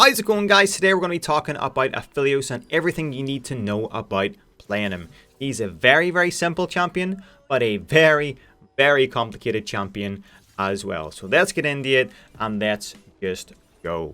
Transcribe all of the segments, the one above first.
How's it going, guys? Today we're going to be talking about Aphelios and everything you need to know about playing him. He's a very simple champion, but a very complicated champion as well. So let's get into it and let's just go.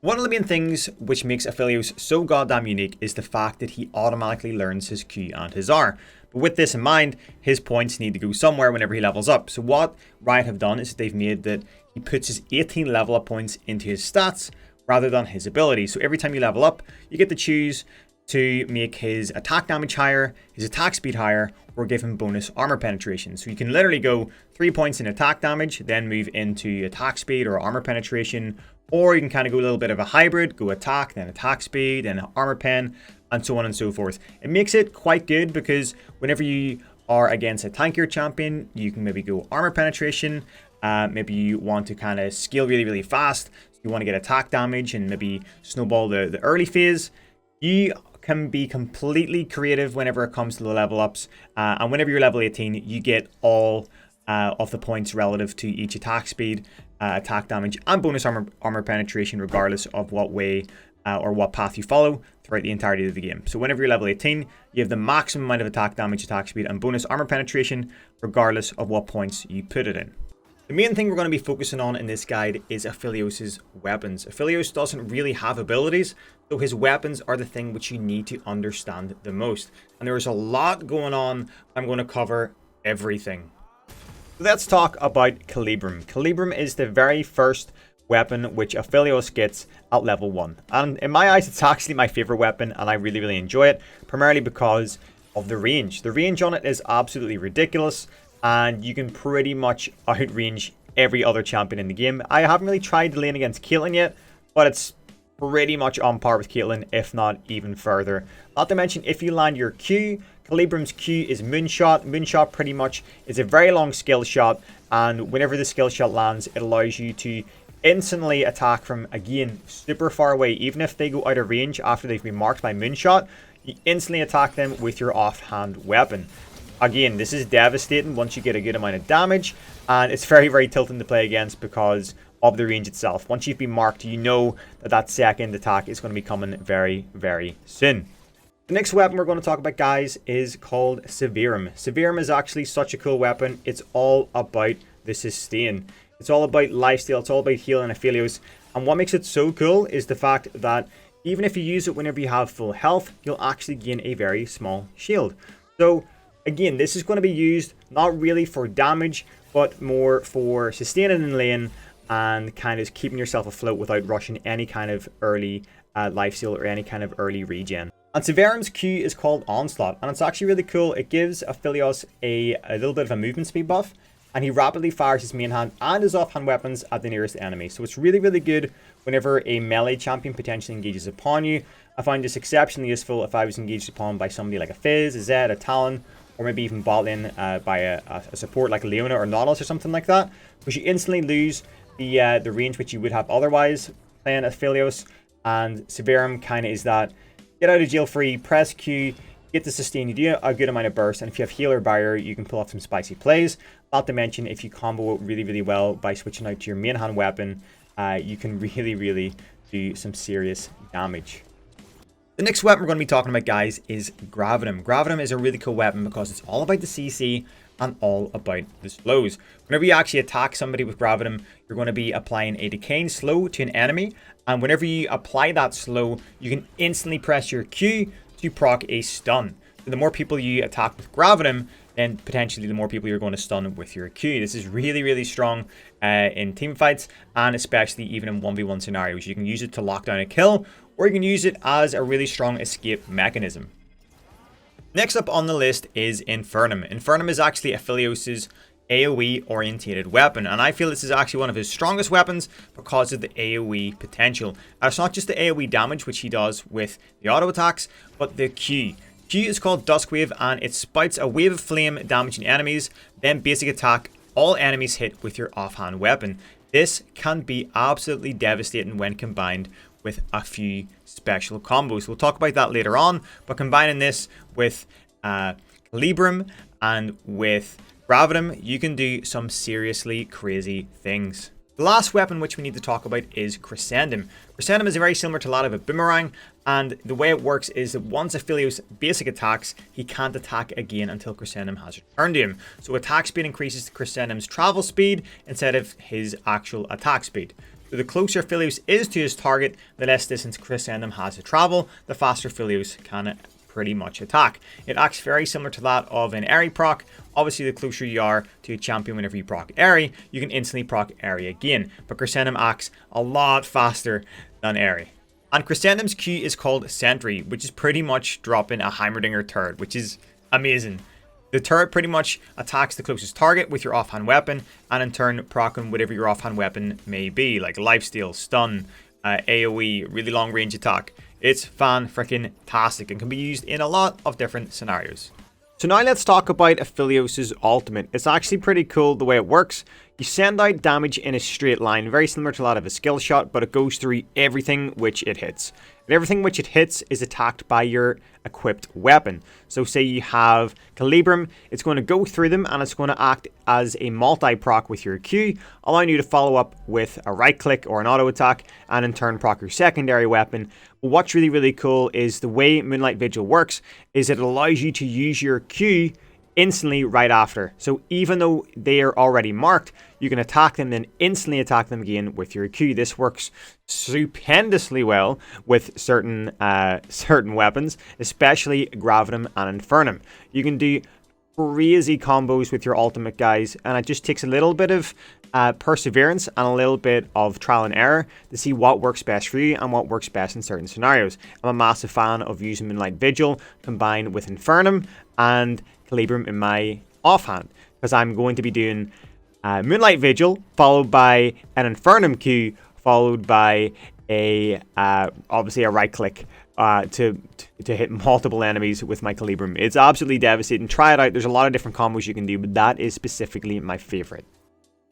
One of the main things which makes Aphelios so goddamn unique is the fact that he automatically learns his Q and his R. But with this in mind, his points need to go somewhere whenever he levels up. So what Riot have done is they've made that he puts his 18 level up points into his stats rather than his ability. So every time you level up, you get to choose to make his attack damage higher, his attack speed higher, or give him bonus armor penetration. So you can literally go 3 points in attack damage, then move into attack speed or armor penetration, or you can kind of go a little bit of a hybrid, go attack, then attack speed, then armor pen, and so on and so forth. It makes it quite good because whenever you are against a tankier champion, you can maybe go armor penetration, maybe you want to kind of scale really fast, so you want to get attack damage and maybe snowball the early phase. You can be completely creative whenever it comes to the level ups, and whenever you're level 18, you get all of the points relative to each attack speed, attack damage, and bonus armor penetration, regardless of what way or what path you follow throughout the entirety of the game. So whenever you're level 18, you have the maximum amount of attack damage, attack speed, and bonus armor penetration, regardless of what points you put it in. The main thing we're going to be focusing on in this guide is Aphelios' weapons. Aphelios doesn't really have abilities, so his weapons are the thing which you need to understand the most. And there's a lot going on. I'm going to cover everything. Let's talk about Calibrum. Calibrum is the very first weapon which Aphelios gets at level 1. And in my eyes, it's actually my favorite weapon, and I really enjoy it, primarily because of the range. The range on it is absolutely ridiculous, and you can pretty much outrange every other champion in the game. I haven't really tried to lane against Caitlyn yet, but it's pretty much on par with Caitlyn, if not even further. Not to mention, if you land your Q, Calibrum's Q is Moonshot. Moonshot pretty much is a very long skill shot, and whenever the skill shot lands, it allows you to instantly attack from, again, super far away. Even if they go out of range after they've been marked by Moonshot, you instantly attack them with your offhand weapon. Again, this is devastating once you get a good amount of damage, and it's very tilting to play against because of the range itself. Once you've been marked, you know that second attack is going to be coming very soon. The next weapon we're going to talk about, guys, is called Severum. Severum is actually such a cool weapon. It's all about the sustain. It's all about lifesteal. It's all about healing Aphelios. And what makes it so cool is the fact that even if you use it whenever you have full health, you'll actually gain a very small shield. So again, this is going to be used not really for damage, but more for sustaining in lane and kind of keeping yourself afloat without rushing any kind of early lifesteal or any kind of early regen. And Severum's Q is called Onslaught, and it's actually really cool. It gives Aphelios a little bit of a movement speed buff, and he rapidly fires his main hand and his offhand weapons at the nearest enemy. So it's really good whenever a melee champion potentially engages upon you. I find this exceptionally useful if I was engaged upon by somebody like a Fizz, a Zed, a Talon, or maybe even bot lane by a support like Leona or Nautilus or something like that, because you instantly lose the range which you would have otherwise playing Aphelios. And Severum kind of is that get out of jail free, press Q, get the sustain, you do a good amount of burst, and if you have healer barrier, you can pull off some spicy plays. Not to mention, if you combo it really well by switching out to your main hand weapon, you can really do some serious damage. The next weapon we're going to be talking about, guys, is Gravitum. Gravitum is a really cool weapon because it's all about the CC and all about the slows. Whenever you actually attack somebody with Gravitum, you're going to be applying a decaying slow to an enemy, and whenever you apply that slow, you can instantly press your Q to proc a stun. So the more people you attack with Gravitum, then potentially the more people you're going to stun with your Q. This is really strong in team fights, and especially even in 1v1 scenarios. You can use it to lock down a kill, or you can use it as a really strong escape mechanism. Next up on the list is Infernum. Infernum is actually Aphelios' AoE orientated weapon, and I feel this is actually one of his strongest weapons because of the AoE potential. And it's not just the AoE damage which he does with the auto attacks, but the Q. Q is called Duskwave, and it spouts a wave of flame damaging enemies, then basic attack all enemies hit with your offhand weapon. This can be absolutely devastating when combined with a few special combos. We'll talk about that later on, but combining this with Calibrum and with Gravitum, you can do some seriously crazy things. The last weapon which we need to talk about is Crescendum. Crescendum is very similar to a lot of a boomerang, and the way it works is that once Aphelios basic attacks, he can't attack again until Crescendum has returned to him. So attack speed increases to Crescendum's travel speed instead of his actual attack speed. So the closer Aphelios is to his target, the less distance Crescendum has to travel, the faster Aphelios can pretty much attack. It acts very similar to that of an Aerie proc. Obviously, the closer you are to a champion whenever you proc Aerie, you can instantly proc Aerie again. But Crescendum acts a lot faster than Aerie. And Crescendum's Q is called Sentry, which is pretty much dropping a Heimerdinger turret, which is amazing. The turret pretty much attacks the closest target with your offhand weapon, and in turn procking whatever your offhand weapon may be, like lifesteal, stun, AoE, really long range attack. It's fan-freaking-tastic and can be used in a lot of different scenarios. So now let's talk about Aphelios' ultimate. It's actually pretty cool the way it works. You send out damage in a straight line, very similar to a lot of a skill shot, but it goes through everything which it hits. And everything which it hits is attacked by your equipped weapon. So say you have Calibrum, it's going to go through them and it's going to act as a multi-proc with your Q, allowing you to follow up with a right click or an auto attack and in turn proc your secondary weapon. But what's really, really cool is the way Moonlight Vigil works is it allows you to use your Q instantly right after. So even though they are already marked, you can attack them, then instantly attack them again with your Q. This works stupendously well with certain weapons, especially Gravitum and Infernum. You can do crazy combos with your ultimate, guys, and it just takes a little bit of perseverance and a little bit of trial and error to see what works best for you and what works best in certain scenarios. I'm a massive fan of using Moonlight Vigil combined with Infernum and Calibrum in my offhand, because I'm going to be doing Moonlight Vigil followed by an Infernum Q followed by a obviously a right click to hit multiple enemies with my Calibrum. It's absolutely devastating. Try it out. There's a lot of different combos you can do, but that is specifically my favorite.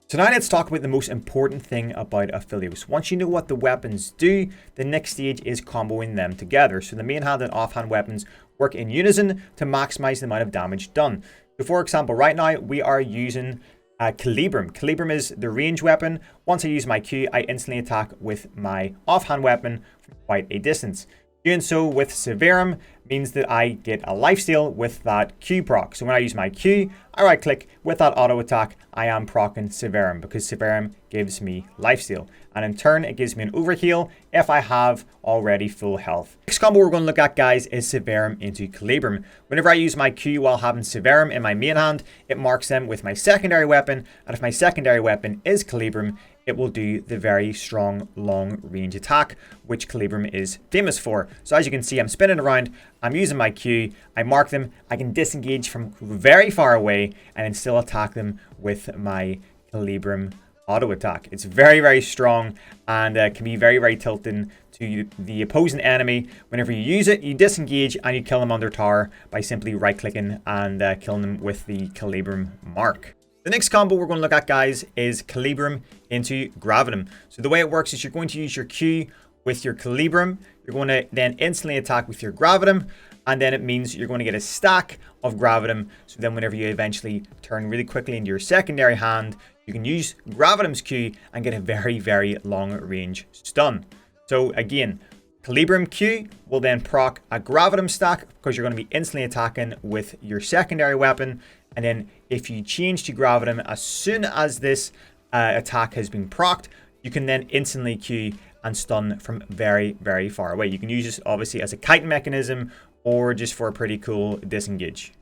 So now let's talk about the most important thing about Aphelios. Once you know what the weapons do, the next stage is comboing them together. So the main hand and offhand weapons work in unison to maximize the amount of damage done. So for example, right now we are using Calibrum. Calibrum is the range weapon. Once I use my Q, I instantly attack with my offhand weapon from quite a distance. Doing so with Severum means that I get a lifesteal with that Q proc. So when I use my Q, I right click with that auto attack, I am proccing Severum because Severum gives me lifesteal. And in turn, it gives me an overheal if I have already full health. Next combo we're going to look at, guys, is Severum into Calibrum. Whenever I use my Q while having Severum in my main hand, it marks them with my secondary weapon. And if my secondary weapon is Calibrum, it will do the very strong long range attack, which Calibrum is famous for. So as you can see, I'm spinning around, I'm using my Q, I mark them, I can disengage from very far away and then still attack them with my Calibrum auto attack. It's very, very strong and can be very, very tilting to the opposing enemy. Whenever you use it, you disengage and you kill them on their tower by simply right clicking and killing them with the Calibrum mark. The next combo we're going to look at, guys, is Calibrum into Gravitum. So the way it works is you're going to use your Q with your Calibrum. You're going to then instantly attack with your Gravitum. And then it means you're going to get a stack of Gravitum. So then whenever you eventually turn really quickly into your secondary hand, you can use Gravitum's Q and get a very, very long range stun. So again, Calibrum Q will then proc a Gravitum stack because you're going to be instantly attacking with your secondary weapon. And then if you change to Gravitum as soon as this attack has been procced, you can then instantly Q and stun from very, very far away. You can use this obviously as a kite mechanism or just for a pretty cool disengage.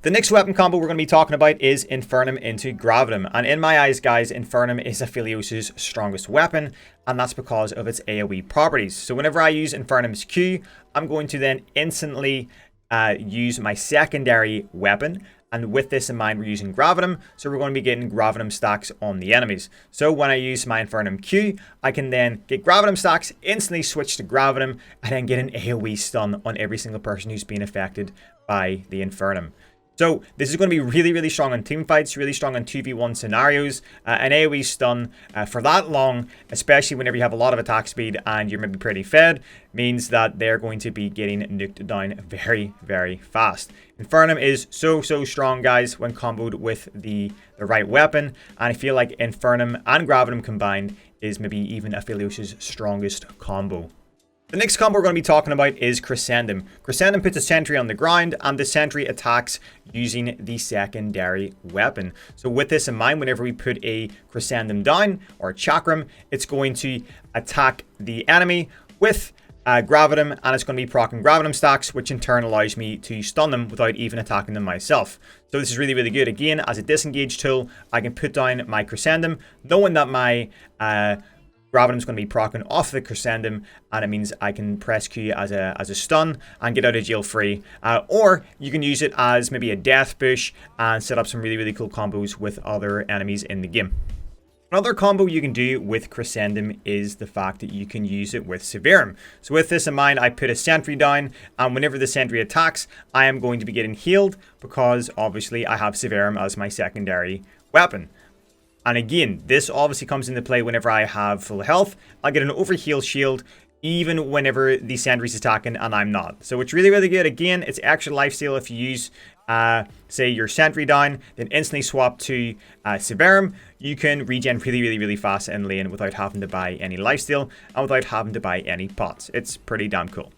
The next weapon combo we're going to be talking about is Infernum into Gravitum. And in my eyes, guys, Infernum is Aphelios' strongest weapon, and that's because of its AoE properties. So whenever I use Infernum's Q, I'm going to then instantly use my secondary weapon. And with this in mind, we're using Gravitum, so we're going to be getting Gravitum stacks on the enemies. So when I use my Infernum Q, I can then get Gravitum stacks, instantly switch to Gravitum, and then get an AoE stun on every single person who's been affected by the Infernum. So this is going to be really, really strong on team fights, really strong on 2v1 scenarios. An AoE stun for that long, especially whenever you have a lot of attack speed and you're maybe pretty fed, means that they're going to be getting nuked down very, very fast. Infernum is so strong, guys, when comboed with the right weapon. And I feel like Infernum and Gravitum combined is maybe even Aphelios' strongest combo. The next combo we're going to be talking about is Crescendum. Crescendum puts a sentry on the ground, and the sentry attacks using the secondary weapon. So with this in mind, whenever we put a Crescendum down, or a Chakram, it's going to attack the enemy with Gravitum, and it's going to be proccing Gravitum stacks, which in turn allows me to stun them without even attacking them myself. So this is really, really good. Again, as a disengage tool, I can put down my Crescendum, knowing that my Gravitum's going to be proccing off the Crescendum, and it means I can press Q as a stun and get out of jail free. Or you can use it as maybe a death bush and set up some really, really cool combos with other enemies in the game. Another combo you can do with Crescendum is the fact that you can use it with Severum. So with this in mind, I put a sentry down, and whenever the sentry attacks, I am going to be getting healed because obviously I have Severum as my secondary weapon. And again, this obviously comes into play whenever I have full health. I get an overheal shield even whenever the sentry's attacking and I'm not. So it's really, really good. Again, it's extra lifesteal if you use, say, your sentry down, then instantly swap to Severum. You can regen really, really, really fast in lane without having to buy any lifesteal and without having to buy any pots. It's pretty damn cool.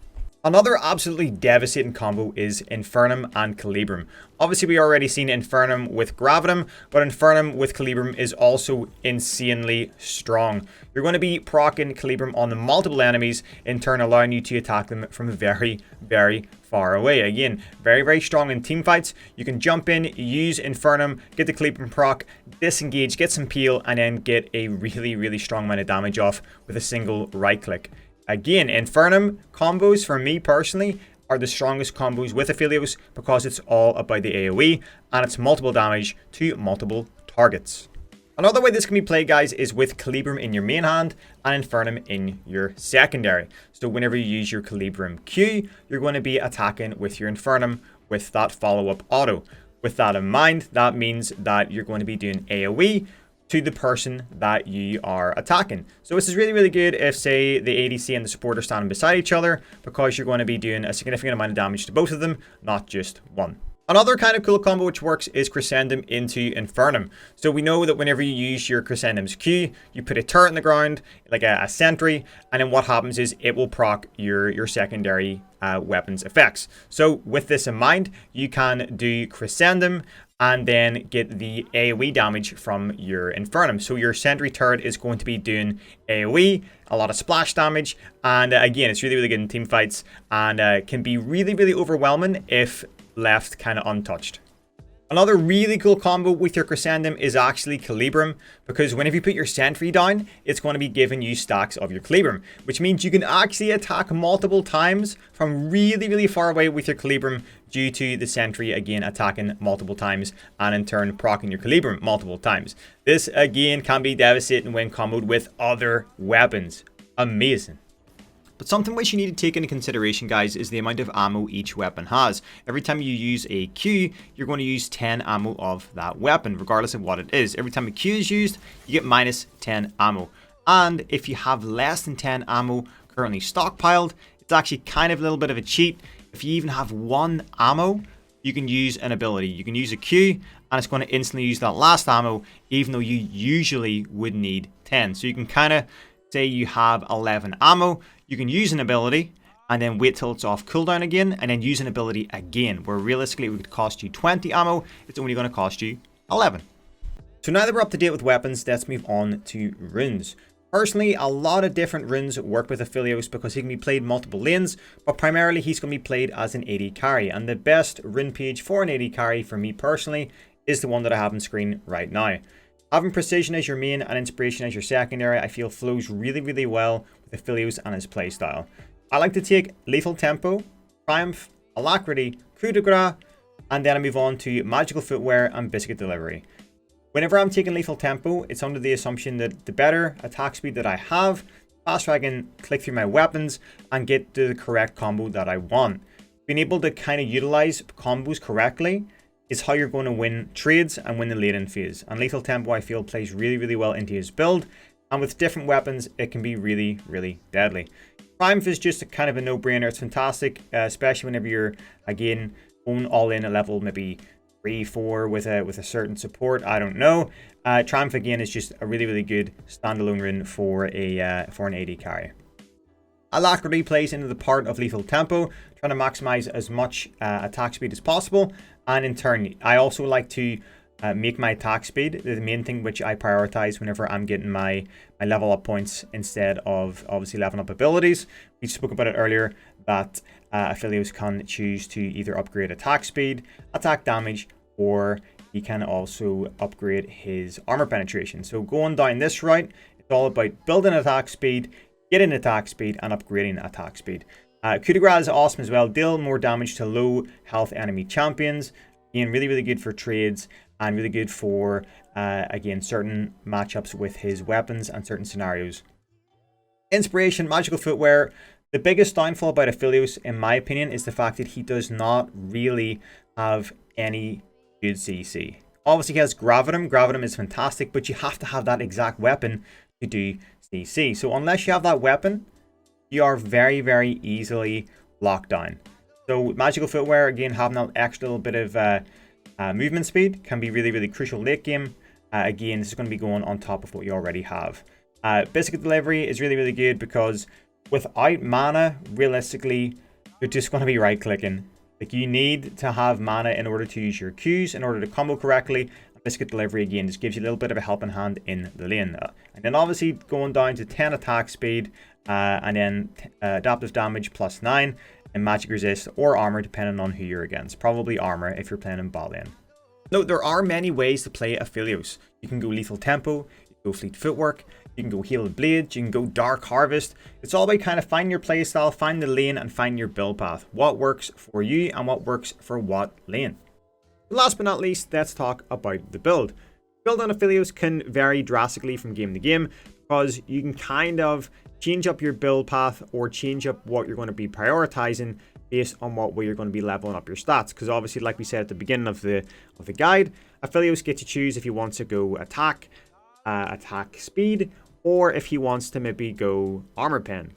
Another absolutely devastating combo is Infernum and Calibrum. Obviously, we already seen Infernum with Gravitum, but Infernum with Calibrum is also insanely strong. You're going to be proccing Calibrum on the multiple enemies, in turn allowing you to attack them from very, very far away. Again, very, very strong in team fights. You can jump in, use Infernum, get the Calibrum proc, disengage, get some peel, and then get a really, really strong amount of damage off with a single right click. Again, Infernum combos, for me personally, are the strongest combos with Aphelios because it's all about the AoE and it's multiple damage to multiple targets. Another way this can be played, guys, is with Calibrum in your main hand and Infernum in your secondary. So whenever you use your Calibrum Q, you're going to be attacking with your Infernum with that follow-up auto. With that in mind, that means that you're going to be doing AoE to the person that you are attacking. So this is really, really good if, say, the ADC and the support are standing beside each other, because you're going to be doing a significant amount of damage to both of them, not just one. Another kind of cool combo which works is Crescendum into Infernum. So we know that whenever you use your Crescendum's Q, you put a turret in the ground, like a sentry, and then what happens is it will proc your secondary weapons effects. So with this in mind, you can do Crescendum and then get the AoE damage from your Infernum. So your sentry turret is going to be doing AoE, a lot of splash damage, and again, it's really, really good in team fights, and can be really, really overwhelming if left kind of untouched. Another really cool combo with your Crescendum is actually Calibrum, because whenever you put your sentry down, it's going to be giving you stacks of your Calibrum, which means you can actually attack multiple times from really, really far away with your Calibrum due to the sentry, again, attacking multiple times and in turn proccing your Calibrum multiple times. This, again, can be devastating when comboed with other weapons. Amazing. But something which you need to take into consideration, guys, is the amount of ammo each weapon has. Every time you use a Q, you're going to use 10 ammo of that weapon, regardless of what it is. Every time a Q is used, you get minus 10 ammo. And if you have less than 10 ammo currently stockpiled, it's actually kind of a little bit of a cheat. If you even have 1 ammo, you can use an ability. You can use a Q, and it's going to instantly use that last ammo, even though you usually would need 10. So you can kind of say you have 11 ammo, you can use an ability and then wait till it's off cooldown again and then use an ability again, where realistically it would cost you 20 ammo, it's only going to cost you 11. So now that we're up to date with weapons, let's move on to runes. Personally, a lot of different runes work with Aphelios because he can be played multiple lanes, but primarily he's going to be played as an AD carry, and the best rune page for an AD carry for me personally is the one that I have on screen right now. Having Precision as your main and Inspiration as your secondary, I feel flows really, really well with Aphelios and his playstyle. I like to take Lethal Tempo, Triumph, Alacrity, Coup de Grace, and then I move on to Magical Footwear and Biscuit Delivery. Whenever I'm taking Lethal Tempo, it's under the assumption that the better attack speed that I have, the faster I can click through my weapons and get to the correct combo that I want. Being able to kind of utilize combos correctly is how you're going to win trades and win the late in phase. And Lethal Tempo, I feel, plays really, really well into his build. And with different weapons, it can be really, really deadly. Triumph is just a kind of a no-brainer. It's fantastic, especially whenever you're, again, going all in at level maybe 3, 4 with a certain support. I don't know. Triumph, again, is just a really, really good standalone rune for an AD carry. Alacrity plays into the part of Lethal Tempo, trying to maximize as much attack speed as possible. And in turn, I also like to make my attack speed the main thing which I prioritize whenever I'm getting my level up points instead of obviously leveling up abilities. We spoke about it earlier that Aphelios can choose to either upgrade attack speed, attack damage, or he can also upgrade his armor penetration. So going down this route, it's all about building attack speed, getting attack speed, and upgrading attack speed. Coup de grace is awesome as well. Deal more damage to low health enemy champions. Again, really, really good for trades and really good for, again, certain matchups with his weapons and certain scenarios. Inspiration, magical footwear. The biggest downfall about Aphelios, in my opinion, is the fact that he does not really have any good CC. Obviously, he has Gravitum. Gravitum is fantastic, but you have to have that exact weapon to do CC. So unless you have that weapon, you are very, very easily locked down. So magical footwear, again, having that extra little bit of movement speed can be really, really crucial late game. Again, this is going to be going on top of what you already have. Biscuit delivery is really, really good because without mana, realistically, you're just going to be right clicking. Like, you need to have mana in order to use your Qs, in order to combo correctly. Biscuit delivery, again, just gives you a little bit of a helping hand in the lane. And then obviously going down to 10 attack speed, and then adaptive damage +9, and magic resist or armor depending on who you're against. Probably armor if you're playing in bot lane. Now, there are many ways to play Aphelios. You can go Lethal Tempo, you can go Fleet Footwork, you can go Healed Blade, you can go Dark Harvest. It's all about kind of finding your playstyle, find the lane, and find your build path. What works for you and what works for what lane. Last but not least, let's talk about the build. Build on Aphelios can vary drastically from game to game because you can kind of change up your build path or change up what you're going to be prioritizing based on what way you're going to be leveling up your stats. Because obviously, like we said at the beginning of the guide, Aphelios gets to choose if he wants to go attack speed, or if he wants to maybe go armor pen.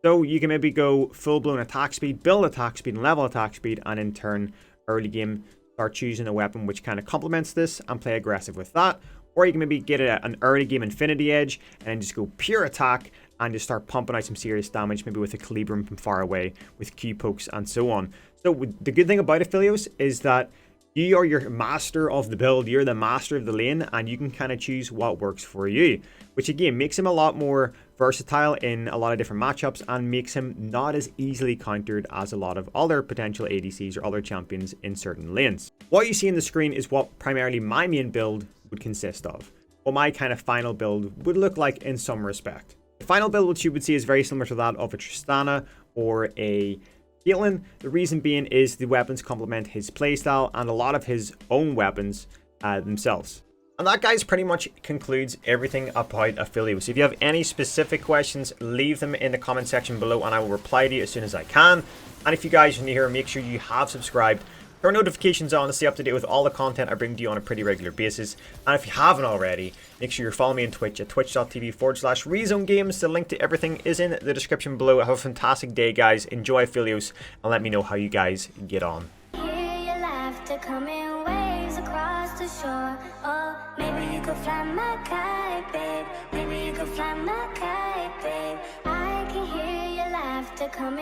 So you can maybe go full-blown attack speed, build attack speed, and level attack speed, and in turn, early game, start choosing a weapon which kind of complements this and play aggressive with that. Or you can maybe get an early game Infinity Edge and just go pure attack and just start pumping out some serious damage, maybe with a Calibrum from far away, with Q pokes and so on. So the good thing about Aphelios is that you are your master of the build, you're the master of the lane, and you can kind of choose what works for you. Which again, makes him a lot more versatile in a lot of different matchups and makes him not as easily countered as a lot of other potential ADCs or other champions in certain lanes. What you see in the screen is what primarily my main build would consist of. What my kind of final build would look like in some respect. The final build which you would see is very similar to that of a Tristana or a Caitlyn. The reason being is the weapons complement his playstyle and a lot of his own weapons themselves. And that, guys, pretty much concludes everything about Aphelios. If you have any specific questions, leave them in the comment section below and I will reply to you as soon as I can. And if you guys are new here, make sure you have subscribed, turn notifications on to stay up to date with all the content I bring to you on a pretty regular basis. And if you haven't already, make sure you're following me on Twitch at twitch.tv/ReZoneGames. The link to everything is in the description below. Have a fantastic day, guys. Enjoy Aphelios and let me know how you guys get on. Maybe you could fly my kite, babe. Maybe you could fly my kite, babe. I can hear your laughter coming.